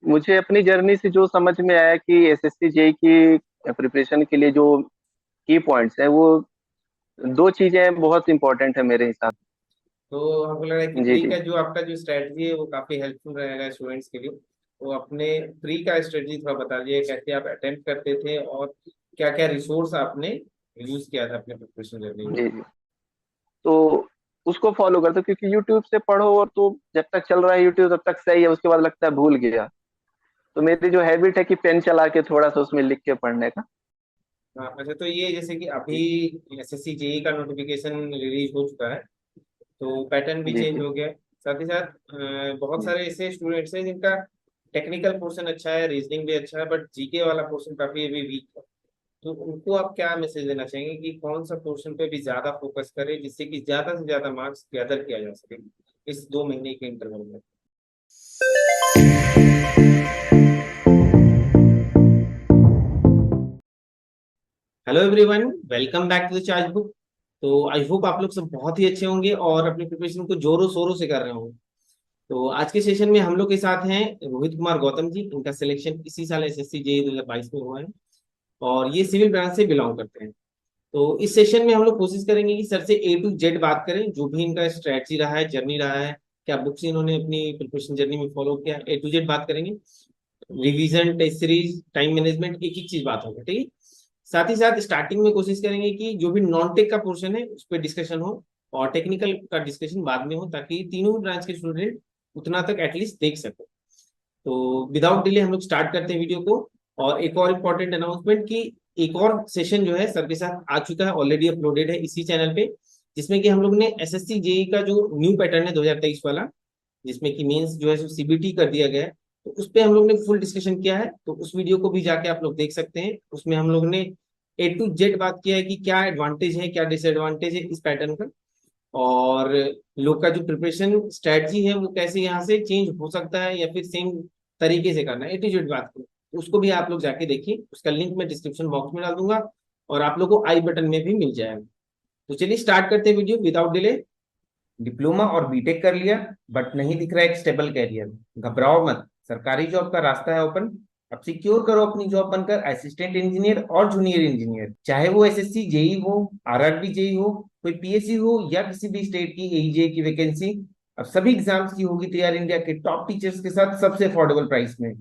मुझे अपनी जर्नी से जो समझ में आया कि एसएससी जेई की प्रिपरेशन के लिए जो की पॉइंट्स हैं, वो दो चीजें बहुत इंपॉर्टेंट है मेरे हिसाब तो हमको लग रहा है कि से। जी प्री जी। का जो आपका जो स्ट्रेटजी है वो काफी हेल्पफुल रहेगा स्टूडेंट्स के लिए। तो अपने प्री का स्ट्रेटजी थोड़ा बता दीजिए, कैसे आप अटेम्प्ट करते थे और क्या क्या रिसोर्स आपने यूज किया था अपने प्रिपरेशन जर्नी में। जी जी। तो उसको फॉलो करते, क्योंकि यूट्यूब से पढ़ो और तो जब तक चल रहा है यूट्यूब तब तक सही है, उसके बाद लगता है भूल गया। तो मेरी जो हैबिट है कि पेन चला के थोड़ा सा उसमें लिख के पढ़ने का। हाँ अच्छा, तो ये जैसे कि अभी जी एसएससी जेई का नोटिफिकेशन रिलीज हो चुका है, तो पैटर्न भी जी। चेंज जी हो गया है। साथ ही साथ बहुत जी। सारे ऐसे स्टूडेंट्स हैं जिनका टेक्निकल पोर्शन अच्छा है, रीजनिंग भी अच्छा है, बट जीके वाला पोर्शन काफी अभी वीक है। तो उनको आप क्या मैसेज देना चाहेंगे कि कौन सा पोर्शन पे भी ज्यादा फोकस करें जिससे कि ज्यादा से ज्यादा मार्क्स गैदर किया जा सके इस 2 महीने के इंटरवल में। Hello everyone, welcome back to the charge book. तो आई होप आप लोग सब बहुत ही अच्छे होंगे और अपनी प्रिपरेशन को जोरों शोरों से कर रहे होंगे। तो आज के सेशन में हम लोग के साथ हैं रोहित कुमार गौतम जी। इनका सिलेक्शन इसी साल एसएससी जेई 2022 में हुआ है और ये सिविल ब्रांच से बिलोंग करते हैं। तो इस सेशन में हम लोग कोशिश करेंगे कि सर से ए टू जेड बात करें, जो भी इनका स्ट्रेटजी रहा है, जर्नी रहा है, क्या बुक्स इन्होंने अपनी प्रिपरेशन जर्नी में फॉलो किया, ए टू जेड बात करेंगे। Revision, test series, time management, एक एक चीज बात होगी, ठीक है। साथ ही साथ स्टार्टिंग में कोशिश करेंगे कि जो भी नॉन टेक का पोर्शन है उस पर डिस्कशन हो और टेक्निकल का डिस्कशन बाद में हो, ताकि तीनों ही ब्रांच के स्टूडेंट उतना तक एटलीस्ट देख सको। तो विदाउट डिले हम लोग स्टार्ट करते हैं वीडियो को। और एक और इम्पोर्टेंट अनाउंसमेंट कि एक और सेशन जो है सर के साथ आ चुका है, ऑलरेडी अपलोडेड है इसी चैनल पे, जिसमें कि हम लोग ने एसएससी जेई का जो न्यू पैटर्न है 2023 वाला, जिसमें कि मेंस जो है सीबीटी कर दिया गया है, तो उस पे हम लोग ने फुल डिस्कशन किया है। तो उस वीडियो को भी जाके आप लोग देख सकते हैं। उसमें हम लोग ने ए टू जेड बात किया है कि क्या एडवांटेज है, क्या डिसएडवांटेज है इस पैटर्न का, और लोग का जो प्रिपरेशन स्ट्रेटजी है वो कैसे यहाँ से चेंज हो सकता है या फिर सेम तरीके से करना है, ए टू जेड बात करें। तो उसको भी आप लोग जाके देखिए, उसका लिंक मैं डिस्क्रिप्शन बॉक्स में डाल दूंगा और आप लोग को आई बटन में भी मिल जाएगा। तो चलिए स्टार्ट करते हैं वीडियो विदाउट डिले। डिप्लोमा और बीटेक कर लिया बट नहीं दिख रहा एक स्टेबल कैरियर, घबराओ मत, सरकारी जॉब का रास्ता है ओपन। अब सिक्योर करो अपनी जॉब बनकर असिस्टेंट इंजीनियर और जूनियर इंजीनियर, चाहे वो एसएससी जेई हो, आरआरबी जेई हो, कोई पीएससी हो या किसी भी स्टेट की एईजे की वैकेंसी। अब सभी एग्जाम्स की होगी तैयारी इंडिया के टॉप टीचर्स के साथ सबसे अफोर्डेबल प्राइस में।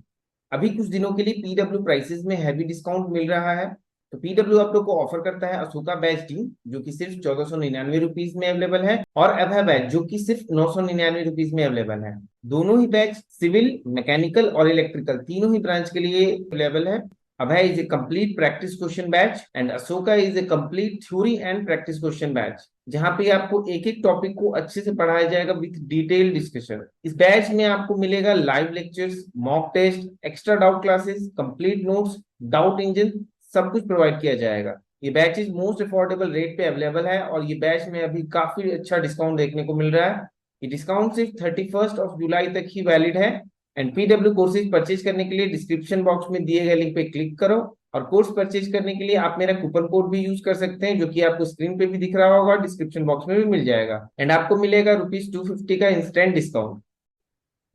अभी कुछ दिनों के लिए पीडब्ल्यू प्राइसेस में हैवी डिस्काउंट मिल रहा है। तो पीडब्ल्यू आप लोग को ऑफर करता है अशोका बैच डी, जो कि सिर्फ 1499 रुपीज में अवेलेबल है, और अभय बैच जो कि सिर्फ 999 रुपीज में अवेलेबल है। दोनों ही बैच सिविल, मैकेनिकल और इलेक्ट्रिकल तीनों ही ब्रांच के लिए अवेलेबल है। Abhay is a complete practice question batch and Ashoka is a complete theory and practice question batch, जहां पे आपको एक एक टॉपिक को अच्छे से पढ़ाया जाएगा विद डिटेल डिस्कशन। इस बैच में आपको मिलेगा live lectures, mock test, extra doubt classes, complete notes, doubt engine, सब कुछ प्रोवाइड किया जाएगा। ये batch is most affordable rate पे अवेलेबल है और ये बैच में अभी काफी अच्छा डिस्काउंट देखने को मिल रहा है। ये डिस्काउंट सिर्फ 31 जुलाई तक ही वैलिड है। एंड पीडब्ल्यू कोर्सेज परचेज करने के लिए डिस्क्रिप्शन बॉक्स में दिए गए लिंक पे क्लिक करो, और कोर्स परचेज करने के लिए आप मेरा कूपन कोड भी यूज कर सकते हैं, जो कि आपको स्क्रीन पे भी दिख रहा होगा, डिस्क्रिप्शन बॉक्स में भी मिल जाएगा, एंड आपको मिलेगा ₹250 का इंस्टेंट डिस्काउंट।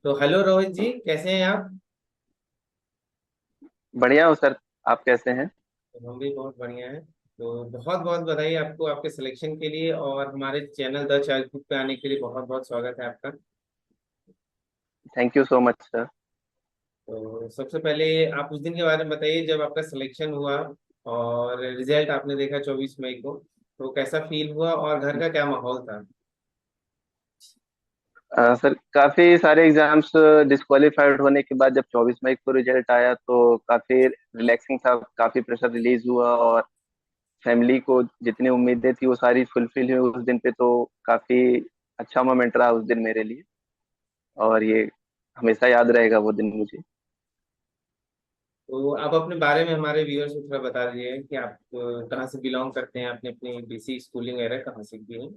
तो हेलो रोहित जी, कैसे हैं आप? बढ़िया हो सर। आप कैसे हैं? तो हम भी बहुत बढ़िया हैं। तो बहुत बहुत बधाई आपको आपके सिलेक्शन के लिए, और हमारे चैनल द चाइल्ड बुक पे आने के लिए बहुत बहुत स्वागत है आपका। Thank you so much sir. तो सबसे पहले आप उस दिन के बारे में बताइए जब आपका सिलेक्शन हुआ और रिजल्ट आपने देखा 24 मई को, तो कैसा फील हुआ और घर का क्या माहौल था? सर, काफी सारे एग्जाम्स डिस्क्वालीफाइड होने के बाद जब 24 मई को रिजल्ट आया तो काफी रिलैक्सिंग था, काफी प्रेशर रिलीज हुआ और फैमिली को जितनी उम्मीदें थी वो सारी फुलफिल हुई उस दिन पे। तो काफी अच्छा मोमेंट रहा उस दिन मेरे लिए, और ये हमेशा याद रहेगा वो दिन मुझे। तो आप अपने बारे में हमारे व्यूअर्स को थोड़ा बता दीजिए कि आप कहाँ से बिलोंग करते हैं, आपने अपनी बेसिक स्कूलिंग वगैरह कहाँ से की है।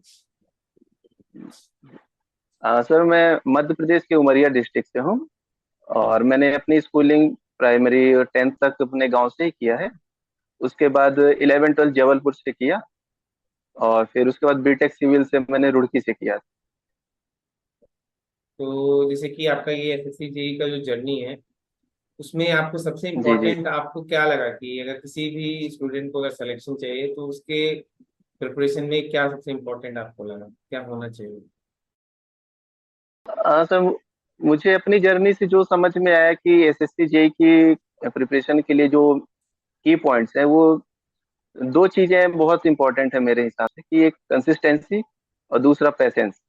सर, मैं मध्य प्रदेश के उमरिया डिस्ट्रिक्ट से हूँ, और मैंने अपनी स्कूलिंग प्राइमरी और 10th तक अपने गांव से ही किया है। उसके बाद 11 12 जबलपुर से किया, और फिर उसके बाद बीटेक सिविल से मैंने रुड़की से किया। तो जैसे कि आपका ये एसएससी जेई का जो जर्नी है, उसमें आपको सबसे जी जी। इम्पोर्टेंट आपको क्या लगा कि अगर किसी भी स्टूडेंट को अगर सिलेक्शन चाहिए तो उसके प्रिपरेशन में क्या सबसे इम्पोर्टेंट आपको लगा, क्या होना चाहिए? सर, मुझे अपनी जर्नी से जो समझ में आया कि एसएससी जेई की प्रिपरेशन के लिए जो की पॉइंट्स हैं, वो दो चीजें बहुत इंपॉर्टेंट है मेरे हिसाब से, कि एक कंसिस्टेंसी और दूसरा पेशेंस।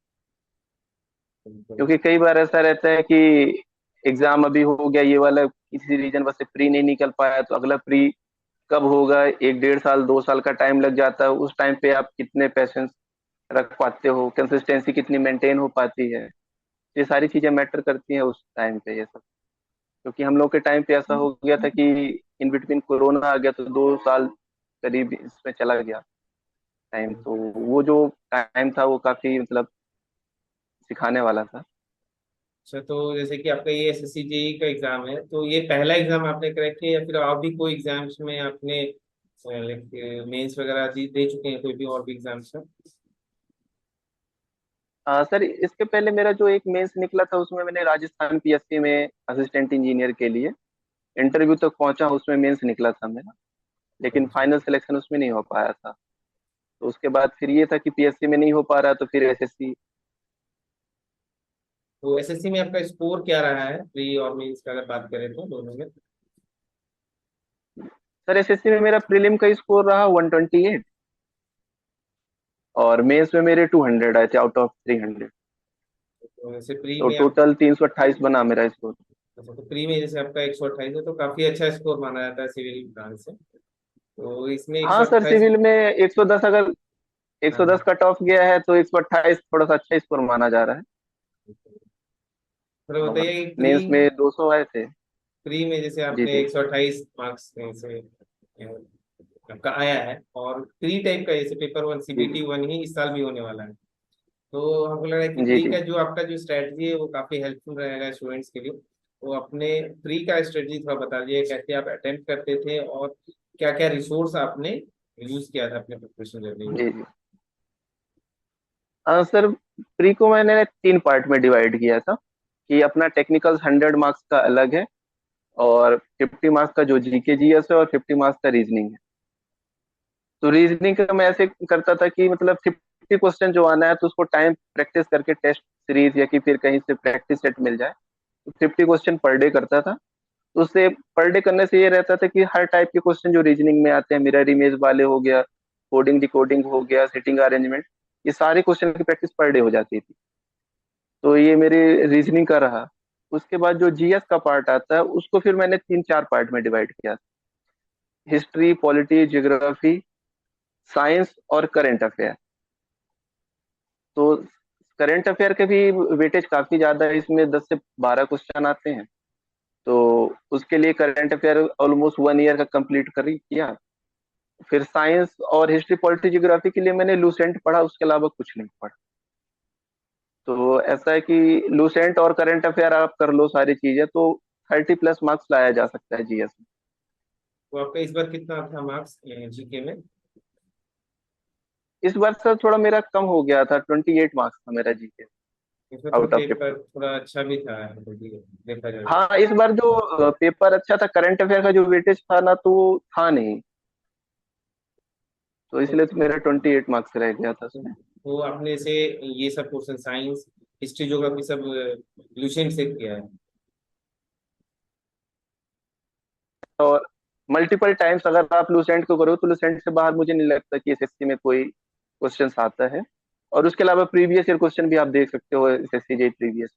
बिल्कुल। क्योंकि कई बार ऐसा रहता है कि एग्जाम अभी हो गया ये वाला, किसी रीजन वजह से प्री नहीं निकल पाया, तो अगला प्री कब होगा, एक 1.5 साल 2 साल का टाइम लग जाता है। उस टाइम पे आप कितने पेशेंस रख पाते हो, कंसिस्टेंसी कितनी मेंटेन हो पाती है, ये सारी चीजें मैटर करती हैं उस टाइम पे, ये सब। क्योंकि हम लोग के टाइम पे ऐसा हो गया था कि इन बिटवीन कोरोना आ गया, तो 2 साल करीब इसमें चला गया टाइम। तो वो जो टाइम था वो काफी मतलब सिखाने वाला था। अच्छा, तो जैसे कि आपका ये एसएससी जेई का एग्जाम है, तो ये पहला एग्जाम आपने क्रैक किया या फिर और भी कोई एग्जाम्स में आपने मेंस वगैरह दे चुके हैं, कोई भी और भी एग्जाम्स में? सर, इसके पहले मेरा जो एक मेंस निकला था, उसमें मैंने राजस्थान पीएससी में असिस्टेंट इंजीनियर के लिए इंटरव्यू तक पहुंचा, उसमें मेंस निकला था मेरा। लेकिन फाइनल सिलेक्शन उसमें नहीं हो पाया था। तो उसके बाद फिर ये था कि पीएससी में नहीं हो पा रहा, तो फिर एसएससी। तो एसएससी में आपका स्कोर क्या रहा है, प्री और मेंस का अगर बात करें तो दोनों में? सर, एसएससी में मेरा प्रीलिम का स्कोर रहा 128, और मेंस में मेरे 200 आए थे आउट ऑफ 300। तो जैसे प्री तो में आप, टोटल 328 बना मेरा स्कोर। अच्छा, तो प्री में जैसे आपका 128 है तो काफी अच्छा स्कोर माना जाता है सिविल ब्रांच से। तो इसमें एक सौ हाँ सर, अट्ठाईस सिविल में 110, अगर 110 हाँ, कट ऑफ गया है तो 128 थोड़ा सा अच्छा स्कोर माना जा रहा है। तो और बताइए कि प्री, मेंस में 200 आए थे। प्री में जैसे जी आपने जी 128 मार्क्स से आपका आया है, और प्री टाइप का जैसे पेपर वन जी सीबीटी वन ही इस साल भी होने वाला है, तो हमको लग रहा है कि जी प्री जी। का जो आपका जो स्ट्रेटजी है वो काफी हेल्पफुल रहेगा स्टूडेंट्स के लिए। तो अपने प्री का स्ट्रेटजी थोड़ा बता दीजिए, कैसे आप अटेम्प्ट करते थे और क्या क्या रिसोर्स आपने यूज किया था अपने प्रिपरेशन जर्नी में? जी जी। सर, प्री को मैंने 3 पार्ट में डिवाइड किया था, कि अपना टेक्निकल 100 मार्क्स का अलग है, और 50 मार्क्स का जो जीके जीएस है, और 50 मार्क्स का रीजनिंग है। तो रीजनिंग का मैं ऐसे करता था कि मतलब 50 क्वेश्चन जो आना है, तो उसको टाइम प्रैक्टिस करके टेस्ट सीरीज या कि फिर कहीं से प्रैक्टिस सेट मिल जाए, तो 50 क्वेश्चन पर डे करता था। तो उससे पर डे करने से ये रहता था कि हर टाइप के क्वेश्चन जो रीजनिंग में आते हैं, मिरर इमेज वाले हो गया, कोडिंग डिकोडिंग हो गया, सिटिंग अरेंजमेंट, ये सारे क्वेश्चन की प्रैक्टिस पर डे हो जाती थी। तो ये मेरे रीजनिंग का रहा। उसके बाद जो जीएस का पार्ट आता है, उसको फिर मैंने 3 4 पार्ट में डिवाइड किया। हिस्ट्री, पॉलिटी, जियोग्राफी, साइंस और करंट अफेयर। तो करंट अफेयर के भी वेटेज काफी ज्यादा है, इसमें 10 से 12 क्वेश्चन आते हैं। तो उसके लिए करंट अफेयर ऑलमोस्ट 1 ईयर का कंप्लीट कर ही किया। फिर साइंस और हिस्ट्री, पॉलिटी, जियोग्राफी के लिए मैंने लूसेंट पढ़ा, उसके अलावा कुछ नहीं पढ़ा। तो ऐसा है कि लूसेंट और करंट अफेयर आप कर लो सारी चीजें, तो 30+ मार्क्स लाया जा सकता है जीएस में। तो आपका इस बार कितना था मार्क्स जीके में? इस बार सर थोड़ा मेरा कम हो गया था, 28 मार्क्स था मेरा जीके, इसमें थोड़ा आउट ऑफ पेपर 50। थोड़ा अच्छा भी था, देखा जाए तो। हाँ, इस बार जो पेपर अच्छा था, करंट अफेयर का जो वेटेज था ना, तो वो था नहीं। तो तो, इसलिए तो मेरा 28 मार्क्स रह गया था उसमें। तो आपने से ये सब क्वेश्चन साइंस, हिस्ट्री, ज्योग्राफी सब लुसेंट से किया है? और मल्टीपल टाइम्स अगर आप लूसेंट को करो, तो लूसेंट से बाहर मुझे नहीं लगता कि एसएससी में कोई क्वेश्चन आता है। और उसके अलावा प्रीवियस ईयर क्वेश्चन भी आप देख सकते हो एसएससी जे प्रीवियस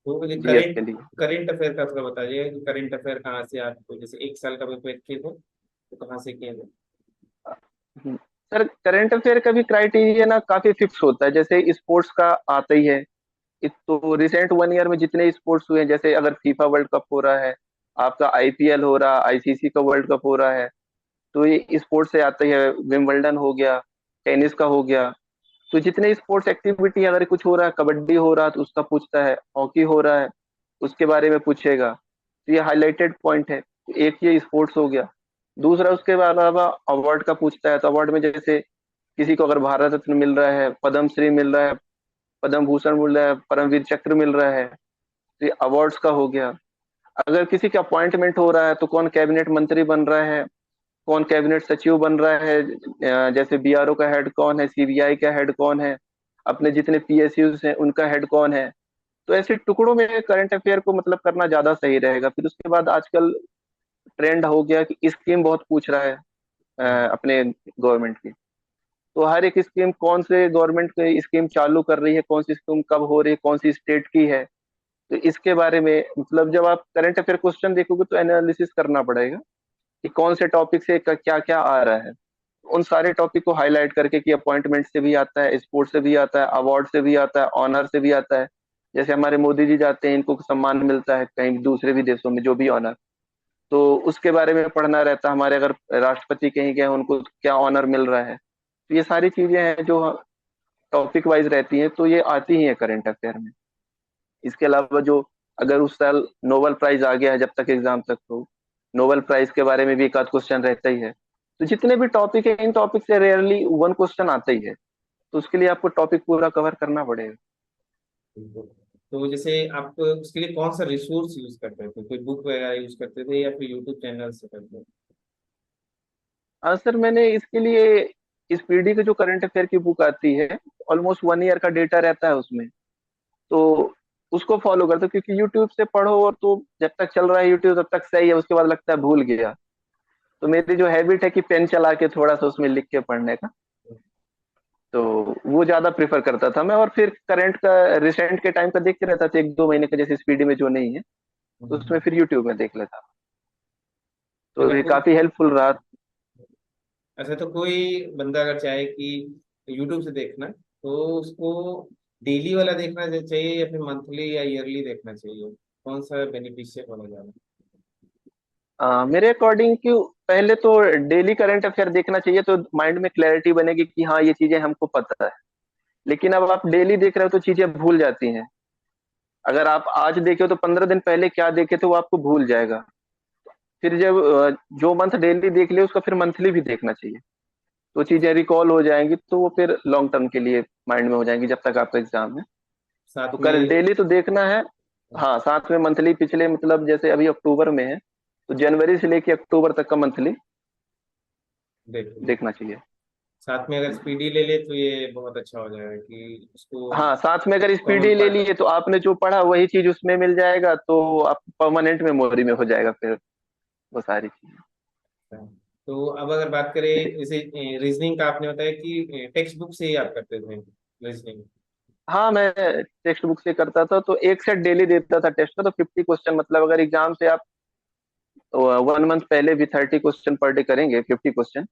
तो मुझे जीएस करेंट के लिए। करेंट अफेयर का थोड़ा बताइए कि करेंट अफेयर कहाँ से आपको, जैसे एक साल का पेपर किए थे तो कहाँ से किए थे? हम्म। सर, करंट अफेयर का भी क्राइटेरिया ना काफी फिक्स होता है, जैसे स्पोर्ट्स का आता ही है। तो रिसेंट 1 ईयर में जितने स्पोर्ट्स हुए हैं, जैसे अगर फीफा वर्ल्ड कप हो रहा है, आपका आईपीएल हो रहा, आईसीसी का वर्ल्ड कप हो रहा है, तो ये स्पोर्ट्स से आता ही है। विंबलडन हो गया, टेनिस का हो गया। तो जितने स्पोर्ट्स एक्टिविटी, अगर कुछ हो रहा है, कबड्डी हो रहा है तो उसका पूछता है, हॉकी हो रहा है उसके बारे में पूछेगा। तो ये हाईलाइटेड पॉइंट है। तो एक ये स्पोर्ट्स हो गया। दूसरा, उसके अलावा अवार्ड का पूछता है। तो अवार्ड में जैसे किसी को अगर भारत रत्न मिल रहा है, पद्म श्री मिल रहा है, पद्म भूषण मिल रहा है, परमवीर चक्र मिल रहा है, तो ये अवार्ड्स का हो गया। अगर किसी का अपॉइंटमेंट हो रहा है तो कौन कैबिनेट मंत्री बन रहा है, कौन कैबिनेट सचिव बन रहा है, जैसे बीआरओ का हेड कौन है, सीबीआई का हेड कौन है, अपने जितने पीएसयूज हैं उनका हेड कौन है। तो ऐसे टुकड़ों में करंट अफेयर को मतलब करना ज्यादा सही रहेगा। फिर उसके बाद आजकल ट्रेंड हो गया कि स्कीम बहुत पूछ रहा है अपने गवर्नमेंट की। तो हर एक स्कीम कौन से गवर्नमेंट की स्कीम चालू कर रही है, कौन सी स्कीम कब हो रही है, कौन सी स्टेट की है, तो इसके बारे में मतलब जब आप करंट अफेयर क्वेश्चन देखोगे तो एनालिसिस करना पड़ेगा कि कौन से टॉपिक से क्या क्या आ रहा है। उन सारे टॉपिक को हाईलाइट करके कि अपॉइंटमेंट से भी आता है, स्पोर्ट्स से भी आता है, अवार्ड से भी आता है, ऑनर से भी आता है। जैसे हमारे मोदी जी जाते हैं, इनको सम्मान मिलता है कहीं दूसरे भी देशों में जो भी ऑनर, तो उसके बारे में पढ़ना रहता है। हमारे अगर राष्ट्रपति कहीं गए उनको क्या ऑनर मिल रहा है। तो ये सारी चीजें हैं जो टॉपिक वाइज रहती हैं, तो ये आती ही है करंट अफेयर में। इसके अलावा जो अगर उस साल नोबेल प्राइज आ गया है, जब तक एग्जाम तक, तो नोबेल प्राइज के बारे में भी एक आध क्वेश्चन रहता ही है। तो जितने भी टॉपिक है इन टॉपिक से रेयरली वन क्वेश्चन आता ही है। तो उसके लिए आपको टॉपिक पूरा कवर करना पड़ेगा। तो जैसे आप उसके लिए कौन सा रिसोर्स यूज करते थे, कोई बुक वगैरह यूज करते थे या फिर यूट्यूब चैनल से करते थे? सर मैंने इसके लिए स्पीडी की जो करंट अफेयर की बुक आती है, ऑलमोस्ट 1 ईयर का डेटा रहता है उसमें, तो उसको फॉलो करते हो। क्योंकि यूट्यूब से पढ़ो और तो जब तक चल रहा है यूट्यूब तब तक सही है, उसके बाद लगता है भूल गया। तो मेरी जो हैबिट है कि पेन चला के थोड़ा सा उसमें लिख के पढ़ने का, तो वो ज्यादा प्रेफर करता था मैं। और फिर करंट का रिसेंट के टाइम का देखते रहता था, 1-2 महीने का, जैसे स्पीडी में जो नहीं है तो उसमें फिर यूट्यूब में देख लेता। तो अगर ये कोई, काफी हेल्पफुल रहा। अच्छा तो कोई बंदा अगर चाहे कि यूट्यूब से देखना तो उसको डेली वाला देखना चाहिए या फिर मंथली या ईयरली देखना चाहिए, कौन सा बेनिफिशियल होने जा रहा मेरे अकॉर्डिंग कि पहले तो डेली करंट अफेयर देखना चाहिए, तो माइंड में क्लैरिटी बनेगी कि हाँ ये चीजें हमको पता है। लेकिन अब आप डेली देख रहे हो तो चीजें भूल जाती हैं। अगर आप आज देखे हो तो 15 दिन पहले क्या देखे थे वो आपको भूल जाएगा। फिर जब जो मंथ डेली देख लिया उसका फिर मंथली भी देखना चाहिए, तो चीजें रिकॉल हो जाएंगी, तो वो फिर लॉन्ग टर्म के लिए माइंड में हो जाएंगी जब तक आपका एग्जाम है। तो साथ कल में? डेली तो देखना है। हाँ, साथ में मंथली पिछले मतलब जैसे अभी अक्टूबर में है तो जनवरी से लेके अक्टूबर तक का मंथली देखिए, देखना चाहिए। साथ में अगर स्पीडी ले ले तो ये बहुत अच्छा हो जाएगा कि उसको हाँ, साथ में अगर कॉमन स्पीडी ले पढ़। लिए तो आपने जो पढ़ा वही चीज उसमें मिल जाएगा, तो आप परमानेंट मेमोरी में हो जाएगा फिर वो सारी चीजें। तो अब अगर बात करें जैसे रीजनिंग का, आपने बताया कि टेक्स्ट बुक से ही आप करते थे रीजनिंग। हाँ, मैं टेक्स्ट बुक से करता था, तो एक सेट डेली देता था टेस्ट का। तो 50 क्वेश्चन, मतलब अगर एग्जाम से आप 1 मंथ पहले भी 30 क्वेश्चन पर डे करेंगे, 50 क्वेश्चन,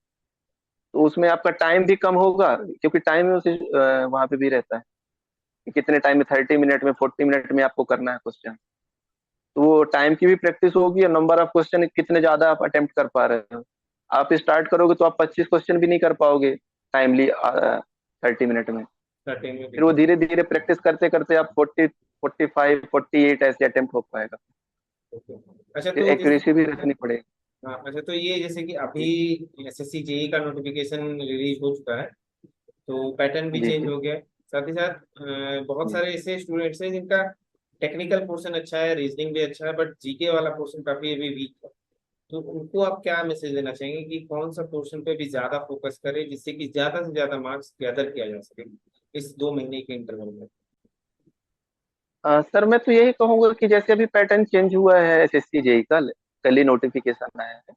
तो उसमें आपका टाइम भी कम होगा। क्योंकि टाइम उसे वहां पे भी रहता है कि कितने टाइम में, 30 मिनट में, 40 मिनट में आपको करना है क्वेश्चन। तो वो टाइम की भी प्रैक्टिस होगी और नंबर ऑफ क्वेश्चन कितने ज्यादा आप अटेम्प्ट कर पा रहे हो। आप स्टार्ट करोगे तो आप 25 क्वेश्चन भी नहीं कर पाओगे टाइमली 30 मिनट में। स्टार्टिंग में फिर वो दिक्कत धीरे धीरे प्रैक्टिस करते करते आप 40, 45, 48 ऐसे अटेम्प्ट हो पाएगा। होती है। अच्छा फिर तो जैसे, एक्यूरेसी भी रखनी पड़ेगी। हाँ अच्छा तो ये जैसे कि अभी जी एसएससी जेई का नोटिफिकेशन रिलीज हो चुका है, तो पैटर्न भी जी चेंज जी हो गया है। साथ ही साथ बहुत जी। सारे ऐसे स्टूडेंट्स हैं जिनका टेक्निकल पोर्शन अच्छा है, रीजनिंग भी अच्छा है, बट जीके वाला पोर्शन काफी अभी वीक है। तो उनको आप क्या मैसेज देना चाहेंगे कि कौन सा पोर्शन पे भी ज्यादा फोकस करें जिससे कि ज्यादा से ज्यादा मार्क्स गैदर किया जा सके इस 2 महीने के इंटरवल में? सर मैं तो यही कहूंगा कि जैसे अभी पैटर्न चेंज हुआ है एसएससी जेई का, कल ही नोटिफिकेशन आया है,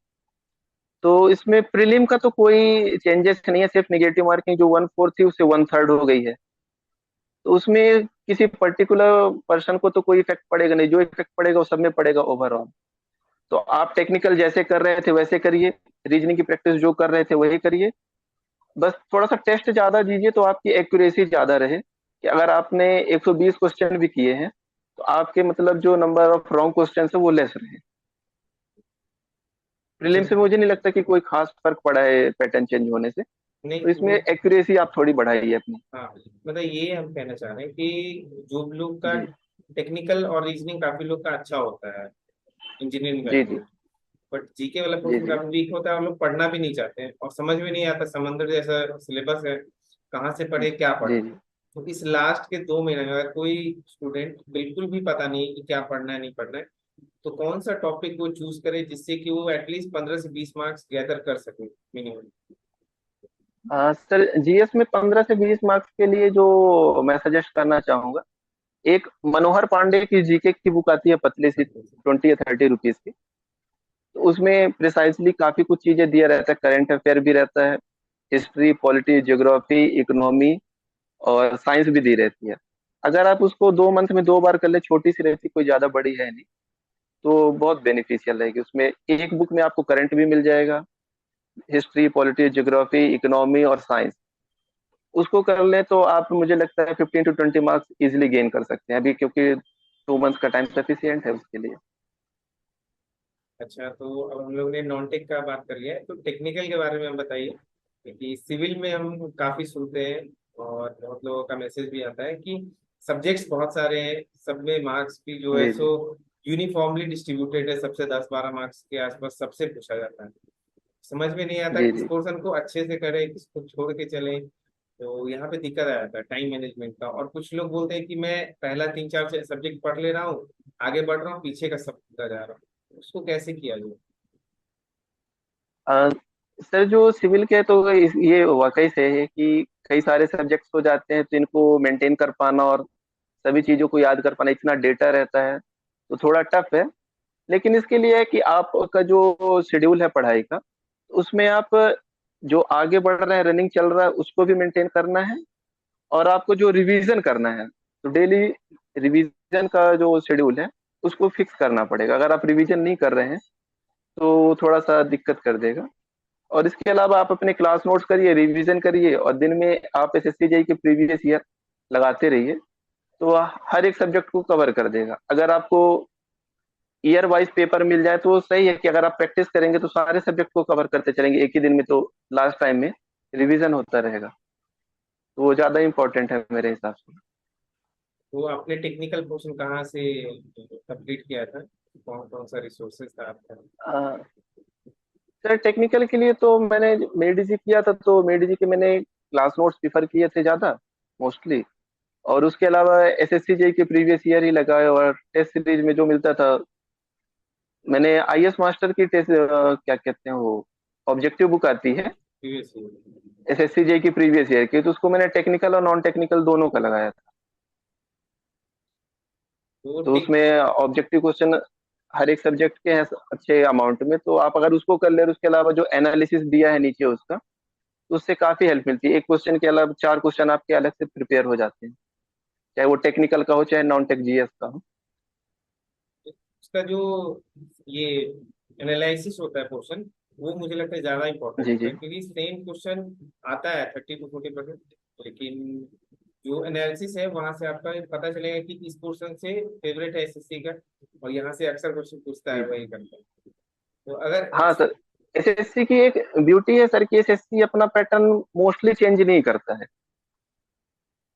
तो इसमें प्रीलिम का तो कोई चेंजेस नहीं है। सिर्फ निगेटिव मार्किंग जो 1/4 थी उससे 1/3 हो गई है। तो उसमें किसी पर्टिकुलर पर्सन को तो कोई इफेक्ट पड़ेगा नहीं, जो इफेक्ट पड़ेगा वो सब में पड़ेगा ओवरऑल। तो आप टेक्निकल जैसे कर रहे थे वैसे करिए, रीजनिंग की प्रैक्टिस जो कर रहे थे वही करिए। बस थोड़ा सा टेस्ट ज्यादा दीजिए तो आपकी एक्यूरेसी ज्यादा रहे, कि अगर आपने 120 क्वेश्चन भी किए हैं तो आपके मतलब जो नंबर ऑफ रॉन्ग क्वेश्चन है वो लेस रहे। अच्छा प्रीलिम से मुझे नहीं लगता कि कोई खास फर्क पड़ा है पैटर्न चेंज होने से। नहीं तो इसमें वो, एक्यूरेसी आप थोड़ी बढ़ाइए अपनी। हाँ मतलब ये हम कहना चाह रहे हैं कि जो लोग का जी टेक्निकल और रीजनिंग काफी लोग का अच्छा होता है इंजीनियरिंग जी लाइन जी में, बट जीके वाला जी पोर्शन जी काफी वीक होता है और लोग पढ़ना भी नहीं चाहते हैं और समझ में नहीं आता, समंदर जैसा सिलेबस है, कहाँ से पढ़े क्या पढ़े। जी जी तो इस लास्ट के 2 महीने में अगर कोई स्टूडेंट बिल्कुल भी पता नहीं कि क्या पढ़ना है नहीं पढ़ना है, तो कौन सा टॉपिक वो चूज करे जिससे कि वो एटलीस्ट 15 से 20 मार्क्स गैदर कर सके मिनिमम। सर जीएस में 15 से 20 मार्क्स के लिए जो मैं सजेस्ट करना चाहूंगा, एक मनोहर पांडे की जीके की बुक आती है पतली सी, 20 या 30 रुपीज की। तो उसमें प्रिसाइजली काफी कुछ चीजें दिया रहता है, करंट अफेयर भी रहता है, हिस्ट्री, पॉलिटी, ज्योग्राफी, इकोनॉमी और साइंस भी दी रहती है। अगर आप उसको 2 मंथ में 2 बार कर ले, छोटी सी रहती, कोई ज्यादा बड़ी है नहीं, तो बहुत बेनिफिशियल रहेगी। उसमें एक बुक में आपको करंट भी मिल जाएगा, हिस्ट्री, पॉलिटी, ज्योग्राफी, इकोनॉमी और साइंस। उसको कर लें तो आप, मुझे लगता है 15 to 20 मार्क्स इजिली गेन कर सकते हैं अभी, क्योंकि 2 मंथ का टाइम सफिशियंट है उसके लिए। अच्छा, तो अब हम लोग ने नॉन टेक का बात कर लिया है, तो टेक्निकल के बारे में हम बताइए। कि सिविल में हम काफी सुनते हैं और बहुत लोगों का मैसेज भी आता है कि सब्जेक्ट्स बहुत सारे हैं, सब में मार्क्स भी जो है जी सो जी यूनिफॉर्मली डिस्ट्रीब्यूटेड है, सबसे 10-12 मार्क्स के आसपास सबसे पूछा जाता है। समझ में नहीं आता जी किस जी। पोर्शन को अच्छे से करें, किसको छोड़ के चले। तो यहाँ पे दिक्कत आ जाता है टाइम मैनेजमेंट का। और कुछ लोग बोलते हैं कि मैं पहला 3-4 सब्जेक्ट पढ़ ले रहा हूँ, आगे बढ़ रहा हूँ, पीछे का सब भूलता जा रहा हूँ। उसको कैसे किया जाए। अ, सर जो सिविल के, तो ये वाकई से है कि कई सारे सब्जेक्ट्स हो जाते हैं, तो इनको मेंटेन कर पाना और सभी चीजों को याद कर पाना, इतना डेटा रहता है, तो थोड़ा टफ है। लेकिन इसके लिए है कि आपका जो शेड्यूल है पढ़ाई का, उसमें आप जो आगे बढ़ रहे हैं, रनिंग चल रहा है, उसको भी मेंटेन करना है। और आपको जो रिवीजन करना है, तो डेली रिवीजन का जो शेड्यूल है, उसको फिक्स करना पड़ेगा। अगर आप रिवीजन नहीं कर रहे हैं तो थोड़ा सा दिक्कत कर देगा। और इसके अलावा आप अपने क्लास नोट्स करिए, रिवीजन करिए, और दिन में आप एसएससी जेई के प्रीवियस ईयर लगाते रहिए, तो हर एक सब्जेक्ट को कवर कर देगा। अगर आपको ईयर वाइज पेपर मिल जाए तो सही है, कि अगर आप प्रैक्टिस करेंगे तो सारे सब्जेक्ट को कवर करते चलेंगे एक ही दिन में, तो लास्ट टाइम में रिवीजन होता रहेगा। तो वो ज्यादा इंपॉर्टेंट है मेरे हिसाब से। तो आपने टेक्निकल पोर्शन कहाँ से कंप्लीट किया था, कौन कौन सा रिसोर्सेज था आपका। सर टेक्निकल के लिए तो मैंने मेडिजी किया था, तो मेडिजी के मैंने क्लास नोट्स प्रिफर किए थे ज्यादा, मोस्टली। और उसके अलावा एसएससी जेई के प्रीवियस ईयर ही लगाए, और टेस्ट सीरीज में जो मिलता था, मैंने आईएएस मास्टर की टेस्ट, क्या कहते हैं वो, ऑब्जेक्टिव बुक आती है प्रीवियस। एसएससी जेई की प्रीवियस ईयर की, तो उसको मैंने टेक्निकल और नॉन टेक्निकल दोनों का लगाया था। तो तो टेक उसमें ऑब्जेक्टिव क्वेश्चन हर एक सब्जेक्ट के हैं अच्छे अमाउंट में, तो आप अगर उसको कर ले, और उसके अलावा जो एनालिसिस दिया है नीचे उसका, तो उससे काफी हेल्प मिलती है। एक क्वेश्चन के अलावा 4 क्वेश्चन आपके अलग से प्रिपेयर हो जाते हैं, चाहे वो टेक्निकल का हो चाहे नॉन टेक जीएस का हो। उसका जो ये एनालिसिस होता है पोर्शन, वो मुझे लगता है ज्यादा इंपॉर्टेंट जी होता जी है, क्योंकि सेम क्वेश्चन आता है 30 to 40%, लेकिन जो एनालिसिस है वहां से आपका पता चलेगा कि इस पोर्शन से फेवरेट है एसएससी का, और यहाँ से अक्सर क्वेश्चन पूछता जी है जी। वही करता है। तो अगर हाँ सर, एसएससी की एक ब्यूटी है सर, कि एसएससी अपना पैटर्न मोस्टली चेंज नहीं करता है।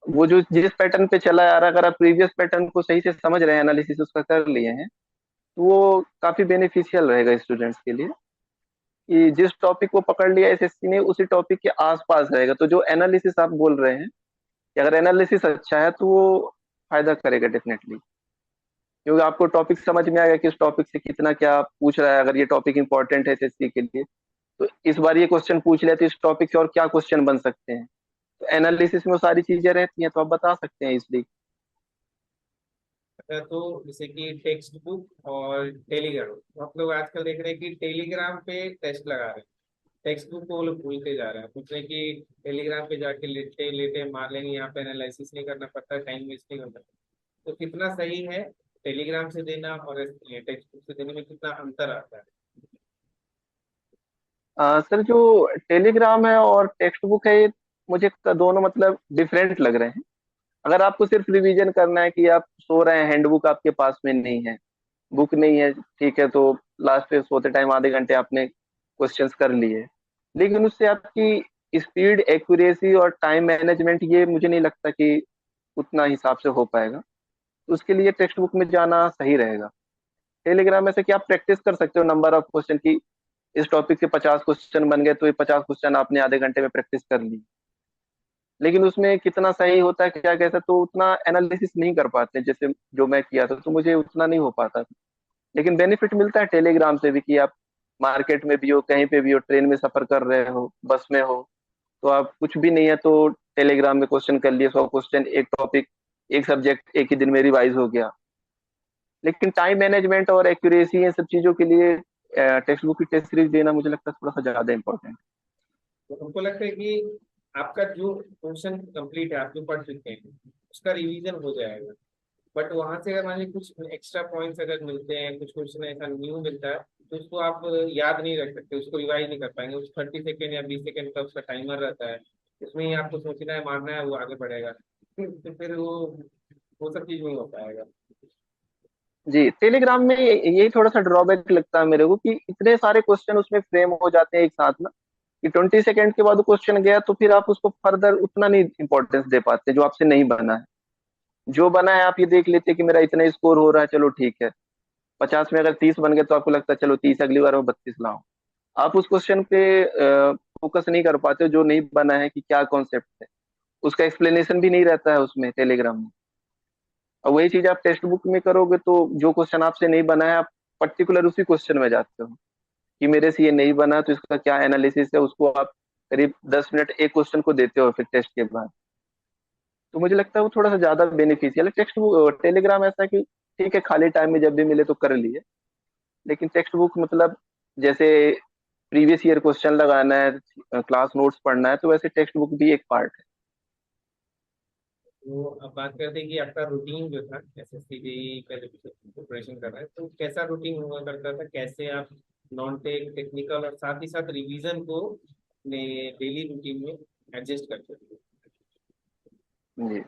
वो जो जिस पैटर्न पे चला आ रहा है, अगर आप प्रीवियस पैटर्न को सही से समझ रहे हैं, एनालिसिस उसका कर लिए हैं, तो वो काफी बेनिफिशियल रहेगा स्टूडेंट्स के लिए। कि जिस टॉपिक को पकड़ लिया एसएससी ने, उसी टॉपिक के आसपास रहेगा। तो जो एनालिसिस आप बोल रहे हैं, कि अगर एनालिसिस अच्छा है तो वो फायदा करेगा डेफिनेटली, क्योंकि आपको टॉपिक समझ में आएगा कि उस टॉपिक से कितना क्या पूछ रहा है। अगर ये टॉपिक इंपॉर्टेंट है एसएससी के लिए, तो इस बार ये क्वेश्चन पूछ लिया, तो इस टॉपिक से और क्या क्वेश्चन बन सकते हैं। तो एनालिसिस में वो सारी चीजें रहती हैं, तो आप बता सकते हैं इसलिए। तो जैसे कि टेक्स्ट बुक और टेलीग्राम, तो आप लोग आजकल देख रहे हैं कि टेलीग्राम पे टेस्ट लगा रहे हैं, टेक्स्ट बुक को वो लोग भूलते जा रहे हैं, पूछ रहे हैं कि टेलीग्राम पे जाके लेटे लेटे मार लेंगे, यहाँ पे एनालिसिस नहीं करना पड़ता, टाइम वेस्ट नहीं करना। तो कितना सही है टेलीग्राम से देना और टेक्स्ट बुक से देने में कितना अंतर आता है। सर जो टेलीग्राम है और टेक्स्ट बुक है, ये मुझे दोनों मतलब डिफरेंट लग रहे हैं। अगर आपको सिर्फ रिवीजन करना है, कि आप सो रहे हैं, हैंडबुक आपके पास में नहीं है, बुक नहीं है, ठीक है, तो लास्ट पे सोते टाइम आधे घंटे आपने क्वेश्चंस कर लिए, लेकिन उससे आपकी स्पीड, एक्यूरेसी और टाइम मैनेजमेंट, ये मुझे नहीं लगता कि उतना हिसाब से हो पाएगा। तो उसके लिए टेक्स्ट बुक में जाना सही रहेगा। टेलीग्राम में से कि आप प्रैक्टिस कर सकते हो नंबर ऑफ क्वेश्चन की, इस टॉपिक के 50 क्वेश्चन बन गए, तो ये 50 क्वेश्चन आपने आधे घंटे में प्रैक्टिस कर ली। लेकिन उसमें कितना सही होता है, क्या कैसा, तो उतना एनालिसिस नहीं कर पाते जैसे जो मैं किया था, तो मुझे उतना नहीं हो पाता। लेकिन बेनिफिट मिलता है टेलीग्राम से भी कि आप मार्केट में भी हो, कहीं पे भी हो, ट्रेन में सफर कर रहे हो, बस में हो, तो आप कुछ भी नहीं है तो टेलीग्राम में क्वेश्चन कर लिए, 100 क्वेश्चन, एक टॉपिक, एक सब्जेक्ट एक ही दिन में रिवाइज हो गया। लेकिन टाइम मैनेजमेंट और एक्यूरेसी इन सब चीजों के लिए टेक्स्ट बुक की टेस्ट सीरीज देना मुझे लगता है थोड़ा सा ज्यादा इंपॉर्टेंट तो हमको लगता है कि आपका जो पोर्शन कंप्लीट है, आप जो पढ़ चुके हैं, उसका रिवीजन हो जाएगा। बट वहां से अगर मान लीजिए कुछ एक्स्ट्रा पॉइंट्स अगर मिलते हैं, कुछ क्वेश्चन ऐसा न्यू मिलता है, तो उसको आप याद नहीं रख सकते, उसको रिवाइज नहीं कर पाएंगे। उस 30 सेकेंड या 20 सेकेंड का उसका टाइमर रहता है, उसमें ही आपको सोचना है, मारना है, वो आगे बढ़ेगा। फिर वो सब चीज नहीं हो पाएगा। है। जी, टेलीग्राम में यही थोड़ा सा ड्रॉबैक लगता है मेरे को कि इतने सारे क्वेश्चन उसमें फ्रेम हो जाते हैं एक साथ ना, कि 20 सेकेंड के बाद क्वेश्चन गया तो फिर आप उसको फर्दर उतना नहीं इंपॉर्टेंस दे पाते जो आपसे नहीं बना है। जो बना है आप ये देख लेते कि मेरा इतना स्कोर हो रहा है, चलो ठीक है। 50 में अगर 30 बन गए तो आपको लगता है चलो 30, अगली बार मैं 32 लाऊं। आप उस क्वेश्चन पे फोकस नहीं कर पाते जो नहीं बना है कि क्या कॉन्सेप्ट है, उसका एक्सप्लेनेशन भी नहीं रहता है उसमें टेलीग्राम में। और वही चीज आप टेक्स्ट बुक में करोगे तो जो क्वेश्चन आपसे नहीं बना है आप पर्टिकुलर उसी क्वेश्चन में जाते हो कि मेरे से ये नहीं बना तो इसका क्या एनालिसिस है, उसको आप करीब 10 मिनट एक क्वेश्चन को देते हो फिर टेस्ट के बाद। तो मुझे लगता है वो थोड़ा सा ज्यादा बेनिफिशियल है। टेक्स्ट बुक टेलीग्राम ऐसा है कि ठीक है खाली टाइम में जब भी मिले तो कर लिए, लेकिन टेक्स्ट बुक मतलब जैसे प्रीवियस ईयर क्वेश्चन लगाना है, क्लास नोट्स पढ़ना है, तो वैसे टेक्स्ट बुक भी एक पार्ट है। तो अब बात करते हैं कि आपका रूटीन जो था एसएससी जेईई का जब प्रिपरेशन कर रहा है, तो कैसा रूटीन हुआ करता था, कैसे आप नॉन टेक, टेक्निकल और साथ ही साथ रिवीजन को अपने डेली रूटीन में एडजस्ट करते थे? जी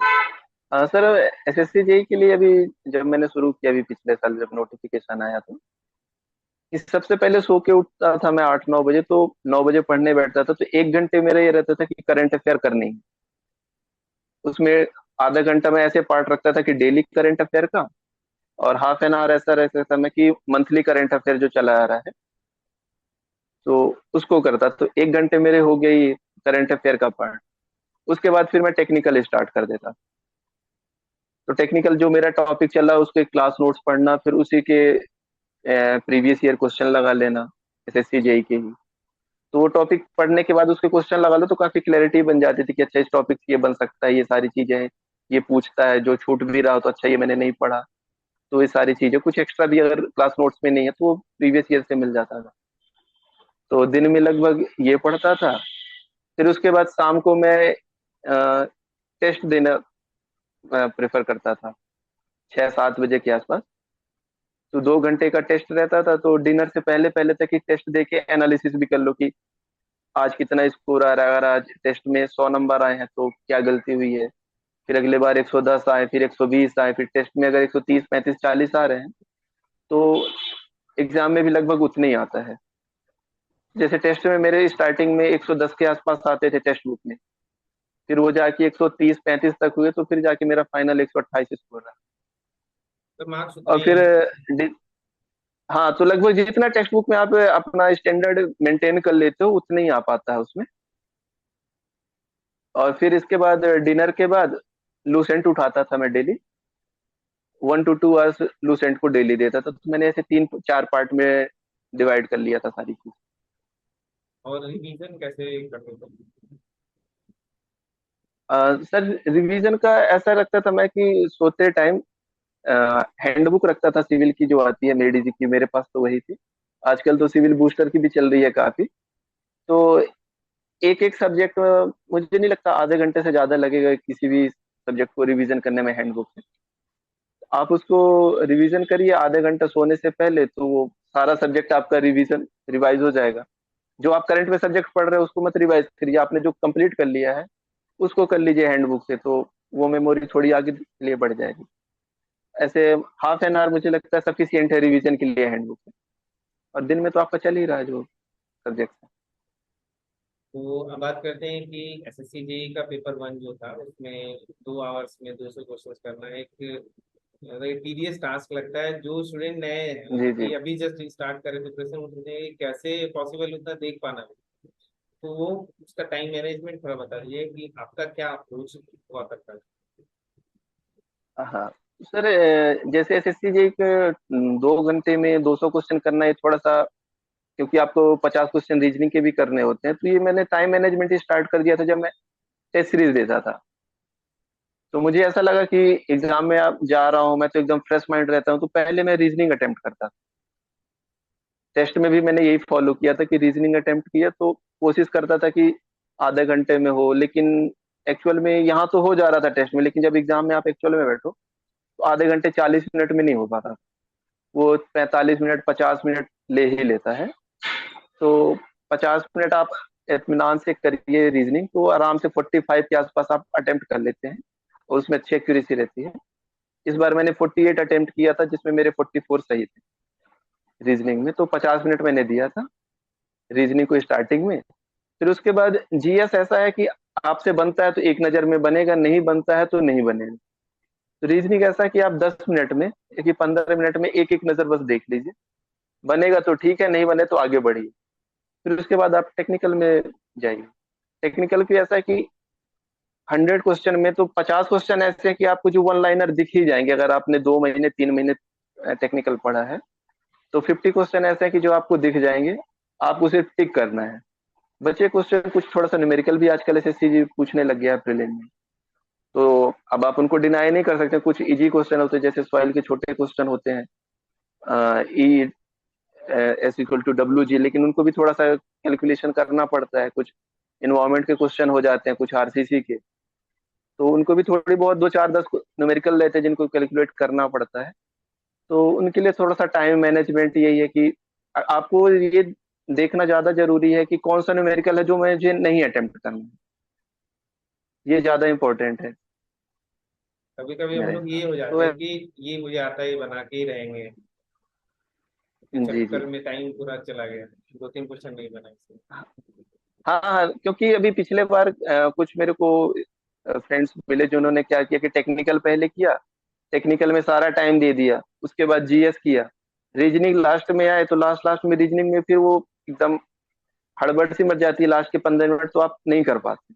सर, एसएससी जेई के लिए अभी जब मैंने शुरू किया, अभी पिछले साल जब नोटिफिकेशन आया तो इस सबसे पहले सो के उठता था मैं 8-9 बजे, तो 9 बजे पढ़ने बैठता था, तो 1 घंटे मेरा ये रहता था कि करंट अफेयर करनी है। उसमें आधा घंटा मैं ऐसे पार्ट रखता था कि डेली करंट अफेयर का, और हाफ एन आवर ऐसा रहता था मैं कि मंथली करंट अफेयर जो चला आ रहा है तो उसको करता। तो 1 घंटे मेरे हो गई करंट अफेयर का पार्ट। उसके बाद फिर मैं टेक्निकल स्टार्ट कर देता। तो टेक्निकल जो मेरा टॉपिक चल रहा है उसके क्लास नोट्स पढ़ना, फिर उसी के प्रीवियस ईयर क्वेश्चन लगा लेना, एसएससी जेई के ही। तो वो टॉपिक पढ़ने के बाद उसके क्वेश्चन लगा लो तो काफी क्लैरिटी बन जाती थी कि अच्छा इस टॉपिक से ये बन सकता है, ये सारी चीजें हैं, ये पूछता है, जो छूट भी रहा हो तो अच्छा ये मैंने नहीं पढ़ा। तो ये सारी चीजें कुछ एक्स्ट्रा भी अगर क्लास नोट्स में नहीं है तो वो प्रीवियस ईयर से मिल जाता था। तो दिन में लगभग ये पढ़ता था। फिर उसके बाद शाम को मैं टेस्ट देना प्रेफर करता था, 6-7 बजे के आसपास। तो 2 घंटे का टेस्ट रहता था, तो डिनर से पहले पहले तक ही टेस्ट दे के एनालिसिस भी कर लो कि आज कितना स्कोर आ रहा है। अगर आज टेस्ट में 100 नंबर आए हैं तो क्या गलती हुई है, फिर अगले बार 110 आए, फिर 120 आए, फिर टेस्ट में अगर 130, 35, 40 आ रहे हैं तो एग्जाम में भी लगभग उतने ही आता है। जैसे टेस्ट में मेरे स्टार्टिंग में 110 के आसपास आते थे टेक्स्ट बुक में, फिर वो जाके 130, 35 तक हुए, तो फिर जाके मेरा फाइनल 128 स्कोर रहा। तो मार्क्स और उतने ही फिर आए? हाँ, तो लगभग जितना टेक्स्ट बुक में आप अपना स्टैंडर्ड मेंटेन कर लेते हो उतना ही आ पाता है उसमें। और फिर इसके बाद डिनर के बाद लूसेंट उठाता था मैं डेली, 1 to 2 आवर्स लूसेंट को डेली देता था। तो मैंने ऐसे 3-4 पार्ट में डिवाइड कर लिया था सारी चीज। और रिवीजन कैसे करते थे? सर, रिवीजन का ऐसा रखता था मैं कि सोते टाइम हैंडबुक रखता था सिविल की जो आती है मेडी जी की, मेरे पास तो वही थी। आजकल तो सिविल बूस्टर की भी चल रही है काफी। तो एक एक सब्जेक्ट मुझे नहीं लगता आधे घंटे से ज्यादा लगेगा किसी भी सब्जेक्ट को रिवीजन करने में हैंडबुक से। आप उसको रिवीजन करिए आधे घंटा सोने से पहले, तो वो सारा सब्जेक्ट आपका रिवाइज हो जाएगा। जो आप करंट में सब्जेक्ट पढ़ रहे हो उसको मत रिवाइज करिए, आपने जो कंप्लीट कर लिया है उसको कर लीजिए हैंडबुक से, तो वो मेमोरी थोड़ी आगे के लिए बढ़ जाएगी। ऐसे हाफ एन आवर मुझे लगता है सफिशियंट है रिवीजन के लिए हैंडबुक में। और दिन में तो आपका चल ही रहा है जो सब्जेक्ट है। तो अब बात करते हैं कि एसएससी जेईई का पेपर वन जो था, उसमें 2 आवर्स में 200 क्वेश्चन करना एक टीडियस टास्क लगता है। जो स्टूडेंट नए हैं, जी जी। कि अभी जस्ट स्टार्ट करे प्रिपरेशन, वो सोचते हैं कि कैसे पॉसिबल उतना देख पाना। तो वो उसका टाइम मैनेजमेंट थोड़ा बता दीजिए कि आपका क्या अप्रोच हुआ करता है? हाँ, सर जैसे एसएससी जी के 2 घंटे में 200 क्वेश्चन करना है थोड़ा सा, क्योंकि आपको 50 क्वेश्चन रीजनिंग के भी करने होते हैं, तो ये मैंने टाइम मैनेजमेंट स्टार्ट कर दिया था जब मैं टेस्ट सीरीज देता था। तो मुझे ऐसा लगा कि एग्जाम में आप जा रहा हूँ मैं तो एकदम फ्रेश माइंड रहता हूँ, तो पहले मैं रीजनिंग अटेम्प्ट करता था। टेस्ट में भी मैंने यही फॉलो किया था कि रीजनिंग अटेम्प्ट किया तो कोशिश करता था कि आधे घंटे में हो, लेकिन एक्चुअल में यहाँ तो हो जा रहा था टेस्ट में, लेकिन जब एग्जाम में आप एक्चुअल में बैठो तो आधे घंटे 40 मिनट में नहीं हो पाता। वो 45 मिनट 50 मिनट ले ही लेता है। तो 50 मिनट आप इत्मीनान से करिए रीजनिंग, तो आराम से 45 के आसपास आप अटेम्प्ट कर लेते हैं और उसमें अच्छी एक्यूरेसी रहती है। इस बार मैंने 48 अटेम्प्ट किया था, जिसमें मेरे 44 सही थे रीजनिंग में। तो 50 मिनट मैंने दिया था रीजनिंग को स्टार्टिंग में। फिर उसके बाद जीएस ऐसा है कि आपसे बनता है तो एक नजर में बनेगा, नहीं बनता है तो नहीं बनेगा। तो रीजनिंग ऐसा है कि आप 10 मिनट में कि 15 मिनट में एक एक नजर बस देख लीजिए, बनेगा तो ठीक है, नहीं बने तो आगे बढ़िए। फिर उसके बाद आप टेक्निकल में जाइए। टेक्निकल भी ऐसा है कि 100 क्वेश्चन में तो 50 क्वेश्चन ऐसे हैं कि आपको जो वन लाइनर दिख ही जाएंगे, अगर आपने 2 महीने 3 महीने टेक्निकल पढ़ा है। तो 50 क्वेश्चन ऐसे हैं कि जो आपको दिख जाएंगे, आपको सिर्फ टिक करना है। बचे क्वेश्चन कुछ थोड़ा सा न्यूमेरिकल भी आजकल एसएससी जी पूछने लग गया है प्रीलिम में, तो अब आप उनको डिनाई नहीं कर सकते। कुछ इजी क्वेश्चन होते हैं, जैसे सॉइल के छोटे क्वेश्चन होते हैं, ई S = W G, लेकिन उनको भी थोड़ा सा कैलकुलेशन करना पड़ता है। कुछ इन्वायरमेंट के क्वेश्चन हो जाते हैं, कुछ आरसीसी के, तो उनको भी थोड़ी बहुत 2 4 10 न्यूमेरिकल रहते हैं जिनको कैलकुलेट करना पड़ता है। तो उनके लिए थोड़ा सा टाइम मैनेजमेंट यही है कि आपको ये देखना ज्यादा जरूरी है कि कौन सा न्यूमेरिकल है जो मुझे नहीं अटेम्प्ट करना है। ये ज्यादा इंपॉर्टेंट है कभी कभी हम मेरे लोग हिसाब ये हो से तो जाते हैं कि ये मुझे आता है, ये बना के ही रहेंगे, के जी जी। चक्कर में टाइम पूरा चला गया, 2 3 क्वेश्चन नहीं बना इससे। हाँ हाँ, क्योंकि अभी पिछले बार कुछ मेरे को फ्रेंड्स मिले जिन्होंने क्या किया कि टेक्निकल पहले किया, टेक्निकल में सारा टाइम दे दिया, उसके बाद जीएस किया, रीजनिंग लास्ट में आए तो लास्ट लास्ट में रीजनिंग में फिर वो एकदम हड़बड़ सी मच जाती है, लास्ट के 15 मिनट तो आप नहीं कर पाते।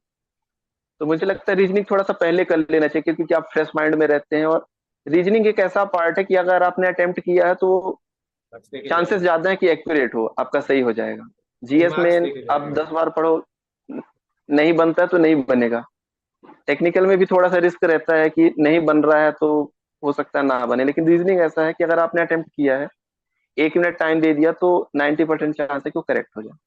तो मुझे लगता है रीजनिंग थोड़ा सा पहले कर लेना चाहिए, क्योंकि आप फ्रेश माइंड में रहते हैं, और रीजनिंग एक ऐसा पार्ट है कि अगर आपने अटेम्प्ट किया है तो मार्क्स लेके चांसेस जाएगा। ज्यादा है कि एक्यूरेट हो, आपका सही हो जाएगा। ये जीएस मार्क्स में लेके आप जाएगा। 10 बार पढ़ो, नहीं बनता तो नहीं बनेगा। टेक्निकल में भी थोड़ा सा रिस्क रहता है कि नहीं बन रहा है तो हो सकता है ना बने, लेकिन रीजनिंग ऐसा है कि अगर आपने अटेम्प्ट किया है, 1 मिनट टाइम दे दिया, तो 90% चांस है कि वो करेक्ट हो जाए।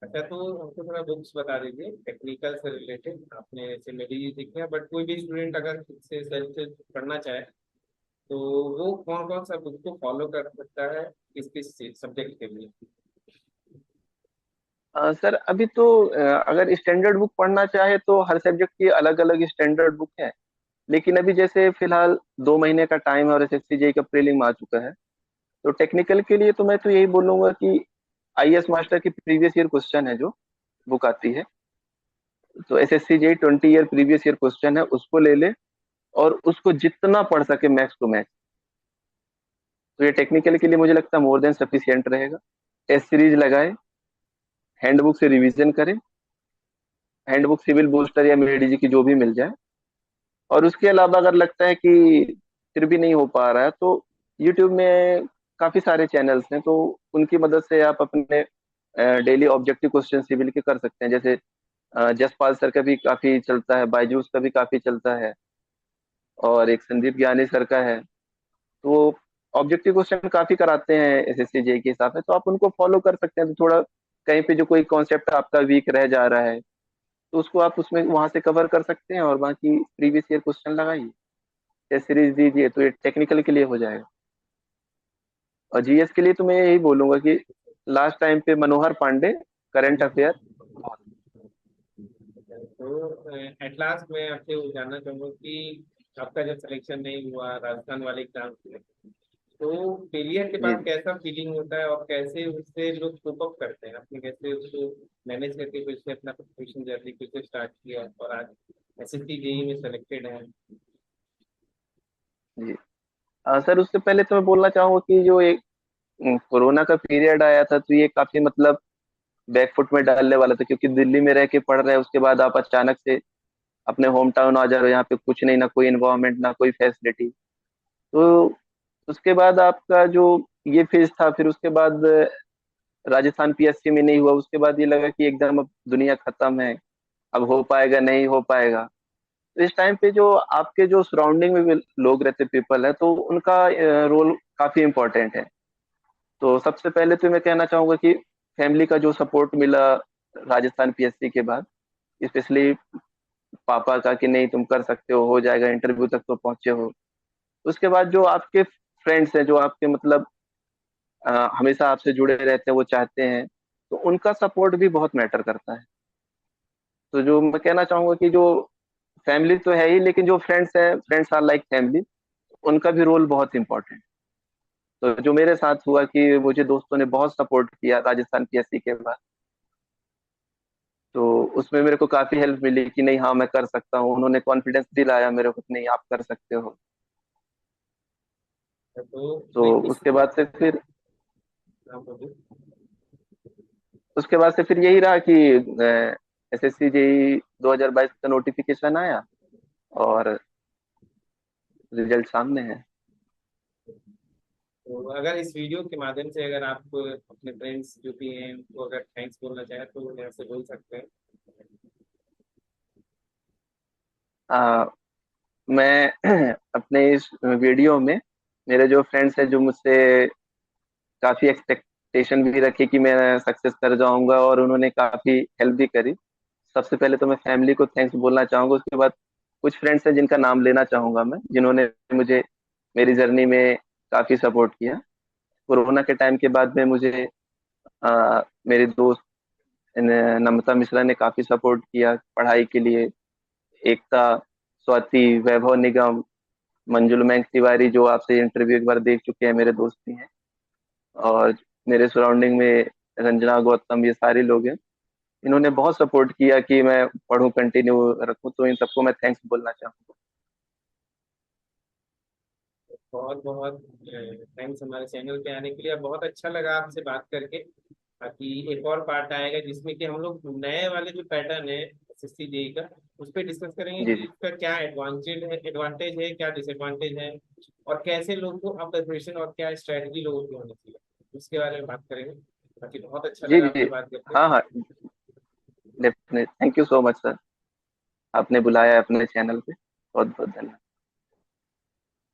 अच्छा, तो हमको थोड़ा बुक्स बता दीजिए टेक्निकल से रिलेटेड। आपने जैसे मेरी सीखे हैं, बट कोई भी स्टूडेंट अगर खुद से सेल्फ से पढ़ना चाहे तो वो कौन कौन सा बुक को फॉलो कर सकता है, किस किस सब्जेक्ट के लिए? सर अभी तो अगर स्टैंडर्ड बुक पढ़ना चाहे तो हर सब्जेक्ट की अलग अलग स्टैंडर्ड बुक है। लेकिन अभी जैसे फिलहाल 2 महीने का टाइम है और एसएससी जेई का प्रीलिम आ चुका है, तो टेक्निकल के लिए तो मैं तो यही बोलूंगा कि आईएएस मास्टर की प्रीवियस ईयर क्वेश्चन है जो बुक आती है, तो SSC JE 20 year previous year question है, उसको ले ले और उसको जितना पढ़ सके मैक्स टू मैक्स। तो ये टेक्निकल के लिए मुझे लगता है मोर देन सफिशियंट रहेगा। टेस्ट सीरीज लगाए, हैंडबुक से रिवीजन करें, हैंडबुक सिविल बूस्टर या मेडिजी की जो भी मिल जाए। और उसके अलावा अगर लगता है कि फिर भी नहीं हो पा रहा है, तो यूट्यूब में काफी सारे चैनल्स हैं, तो उनकी मदद से आप अपने डेली ऑब्जेक्टिव क्वेश्चन सिविल के कर सकते हैं। जैसे जसपाल सर का भी काफी चलता है, बायजूस का भी काफी चलता है, और एक संदीप ज्ञानी सर का है। तो ऑब्जेक्टिव क्वेश्चन काफी कराते हैं एसएससी जेई के हिसाब से, तो आप उनको फॉलो कर सकते हैं। तो थोड़ा कहीं पे जो कोई कॉन्सेप्ट आपका वीक रह जा रहा है, तो उसको आप उसमें वहां से कवर कर सकते हैं, और बाकी प्रीवियस ईयर क्वेश्चन लगाइए, टेस्ट सीरीज दीजिए, तो ये टेक्निकल के लिए हो जाएगा। और जीएस के लिए तो मैं यही बोलूंगा कि लास्ट टाइम पे मनोहर पांडे, करंट अफेयर। तो एट लास्ट मैं आपसे वो जानना चाहूंगा कि आपका जब सिलेक्शन नहीं हुआ राजस्थान वाले एग्जाम में, तो फेलियर के जी बाद जी। कैसा फीलिंग होता है और कैसे उससे लोग कोप अप करते हैं? आपने कैसे उसको मैनेज करके फिर से अपना प्रिपरेशन जर्नी फिर से स्टार्ट किया और आज एसएससी जेई में सेलेक्टेड है? जी सर, उससे पहले तो मैं बोलना चाहूंगा कि जो एक कोरोना का पीरियड आया था, तो ये काफी मतलब बैकफुट में डालने वाला था, क्योंकि दिल्ली में रह के पढ़ रहे हैं, उसके बाद आप अचानक से अपने होम टाउन आ जा रहे हो, यहाँ पे कुछ नहीं, ना कोई इन्वायरमेंट ना कोई फैसिलिटी। तो उसके बाद आपका जो ये फेज था, फिर उसके बाद राजस्थान पीएससी में नहीं हुआ। उसके बाद ये लगा कि एकदम अब दुनिया खत्म है, अब हो पाएगा नहीं हो पाएगा। तो इस टाइम पे जो आपके जो सराउंडिंग में भी लोग रहते, पीपल है, तो उनका रोल काफी इम्पोर्टेंट है। तो सबसे पहले तो मैं कहना चाहूंगा कि फैमिली का जो सपोर्ट मिला राजस्थान पीएससी के बाद, स्पेशली पापा का कि नहीं तुम कर सकते हो जाएगा, इंटरव्यू तक तो पहुंचे हो। उसके बाद जो आपके फ्रेंड्स हैं, जो आपके मतलब हमेशा आपसे जुड़े रहते हैं, वो चाहते हैं, तो उनका सपोर्ट भी बहुत मैटर करता है। तो जो मैं कहना चाहूंगा कि जो फैमिली तो है ही, लेकिन जो फ्रेंड्स हैं, फ्रेंड्स आर लाइक फैमिली, उनका भी रोल बहुत इंपॉर्टेंट। तो जो मेरे साथ हुआ कि मुझे दोस्तों ने बहुत सपोर्ट किया राजस्थान पीएससी के बाद, तो उसमें मेरे को काफी हेल्प मिली कि नहीं हाँ मैं कर सकता हूँ। उन्होंने कॉन्फिडेंस दिलाया मेरे को कि नहीं आप कर सकते हो। तो तो मैं उसके बाद से फिर हाँ, बोलिए। उसके बाद से फिर यही रहा कि एसएससी जेई 2022 का नोटिफिकेशन आया और रिजल्ट सामने है। तो अगर इस वीडियो के माध्यम से अगर आप अपने फ्रेंड्स जो भी हैं उनको अगर थैंक्स बोलना चाहें तो यहाँ से बोल सकते हैं। आ, मैं अपने इस वीडियो में मेरे जो फ्रेंड्स हैं, जो मुझसे काफी एक्सपेक्टेशन भी रखे कि मैं सक्सेस कर जाऊंगा, और उन्होंने काफी हेल्प भी करी। सबसे पहले तो मैं फैमिली को थैंक्स बोलना चाहूंगा। उसके बाद कुछ फ्रेंड्स हैं जिनका नाम लेना चाहूंगा मैं, जिन्होंने मुझे मेरी जर्नी में काफी सपोर्ट किया। कोरोना के टाइम के बाद में मुझे मेरे दोस्त नम्रता मिश्रा ने काफी सपोर्ट किया पढ़ाई के लिए। एकता, स्वाति, वैभव निगम, मंजुल मैंग तिवारी, जो आपसे इंटरव्यू एक बार देख चुके हैं, मेरे दोस्त ही हैं। और मेरे सराउंडिंग में रंजना, गौतम, ये सारे लोग हैं। इन्होंने बहुत सपोर्ट किया कि मैं पढ़ूं, कंटिन्यू रखूं। तो इन सबको मैं थैंक्स बोलना चाहूंगा। बहुत बहुत थैंक्स हमारे चैनल पे आने के लिए, और बहुत अच्छा लगा आपसे बात करके। बाकी एक और पार्ट आएगा जिसमें कि हम लोग नए वाले जो पैटर्न है एसएससी जेई का, उस पर डिस्कस करेंगे जी कि जी। इसका क्या एडवांटेज है, क्या डिसएडवांटेज है, और कैसे लोगों को अब प्रिपरेशन और क्या स्ट्रेटजी लोगों की होनी चाहिए, उसके बारे में बात करेंगे। बाकी बहुत अच्छा जी लगा जी। आपसे बात करके। हाँ हाँ, definite, thank you so much sir, आपने बुलाया है अपने चैनल पे। बहुत बहुत धन्यवाद।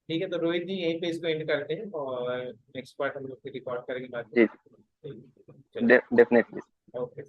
ठीक है, तो रोहित जी यहीं पे इसको एंड करते हैं, और नेक्स्ट पार्ट हम लोग रिकॉर्ड करेंगे बाद में। जी ठीक है, चलिए। डेफिनेटली। ओके।